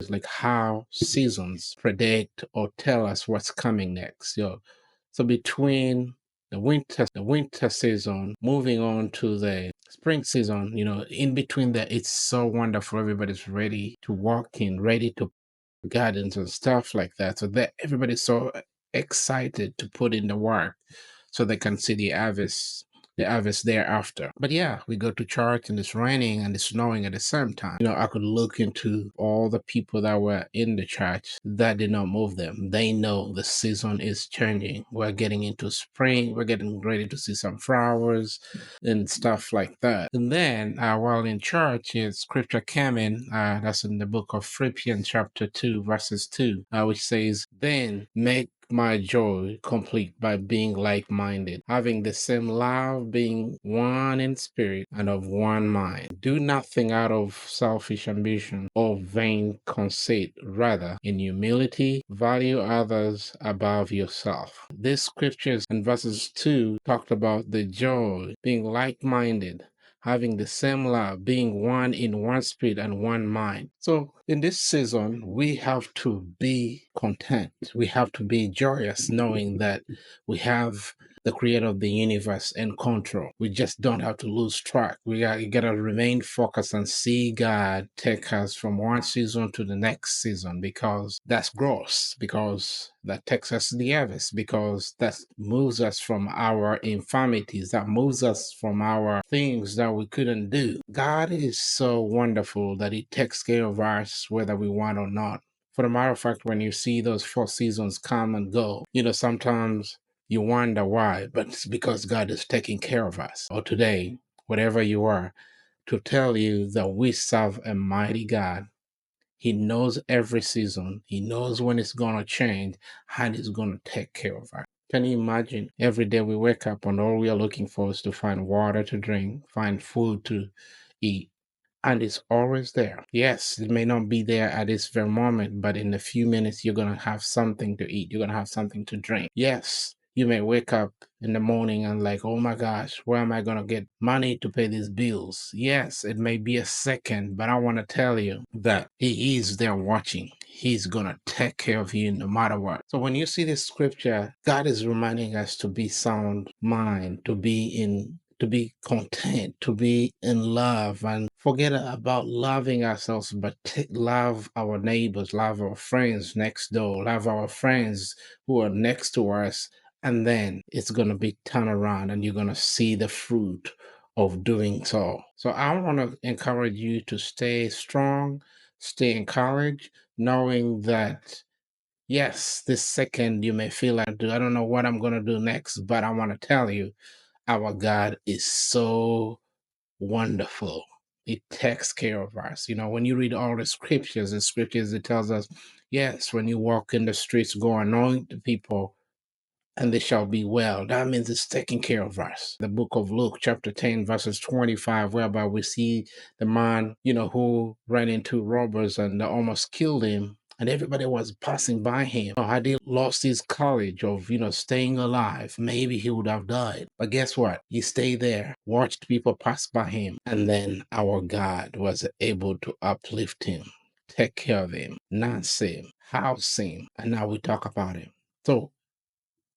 is like how seasons predict or tell us what's coming next. So between the winter season, moving on to the spring season, in between that, it's so wonderful. Everybody's ready to walk in, ready to gardens and stuff like that. So that everybody's so excited to put in the work so they can see the harvest thereafter. But yeah, we go to church and it's raining and it's snowing at the same time. I could look into all the people that were in the church. That did not move them. They know the season is changing. We're getting into spring. We're getting ready to see some flowers and stuff like that. And then while in church, scripture came in. That's in the book of Philippians chapter 2, verses 2, which says, "Then make my joy complete by being like-minded, having the same love, being one in spirit and of one mind. Do nothing out of selfish ambition or vain conceit. Rather, in humility, value others above yourself." These scriptures and verses 2 talked about the joy, being like-minded, having the same love, being one in one spirit and one mind. So in this season, we have to be content. We have to be joyous knowing that we have the creator of the universe in control. We just don't have to lose track. We gotta remain focused and see God take us from one season to the next season, because that's growth, because that takes us to the harvest, because that moves us from our infirmities, that moves us from our things that we couldn't do. God is so wonderful that He takes care of us whether we want or not. For the matter of fact, when you see those 4 seasons come and go, sometimes you wonder why, but it's because God is taking care of us. Or today, whatever you are, to tell you that we serve a mighty God. He knows every season. He knows when it's going to change, and He's going to take care of us. Can you imagine? Every day we wake up and all we are looking for is to find water to drink, find food to eat. And it's always there. Yes, it may not be there at this very moment, but in a few minutes, you're going to have something to eat. You're going to have something to drink. Yes, you may wake up in the morning and like, oh my gosh, where am I going to get money to pay these bills? Yes, it may be a second, but I want to tell you that He is there watching. He's going to take care of you no matter what. So when you see this scripture, God is reminding us to be sound mind, to be content, to be in love, and forget about loving ourselves, but love our neighbors, love our friends next door, love our friends who are next to us. And then it's going to be turned around and you're going to see the fruit of doing so. So I want to encourage you to stay strong, stay encouraged, knowing that yes, this second you may feel like, I don't know what I'm going to do next, but I want to tell you, our God is so wonderful. He takes care of us. When you read all the scriptures, it tells us, yes, when you walk in the streets, go anoint the people and they shall be well. That means it's taking care of us. The book of Luke, chapter 10, verses 25, whereby we see the man, who ran into robbers and they almost killed him. And everybody was passing by him. Had he lost his courage of, staying alive, maybe he would have died. But guess what? He stayed there, watched people pass by him. And then our God was able to uplift him, take care of him, nurse him, house him. And now we talk about him. So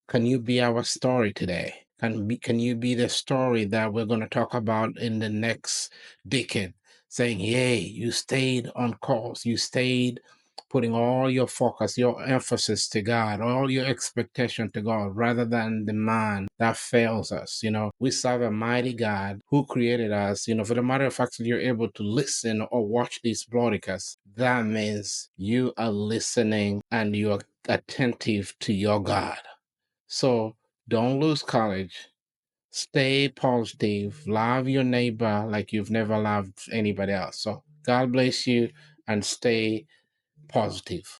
can you be our story today? Can you be the story that we're going to talk about in the next decade? Saying, hey, you stayed on course. You stayed putting all your focus, your emphasis to God, all your expectation to God, rather than the man that fails us. We serve a mighty God who created us. For the matter of fact, you're able to listen or watch these broadcasts. That means you are listening and you are attentive to your God. So don't lose courage. Stay positive. Love your neighbor like you've never loved anybody else. So God bless you and stay positive.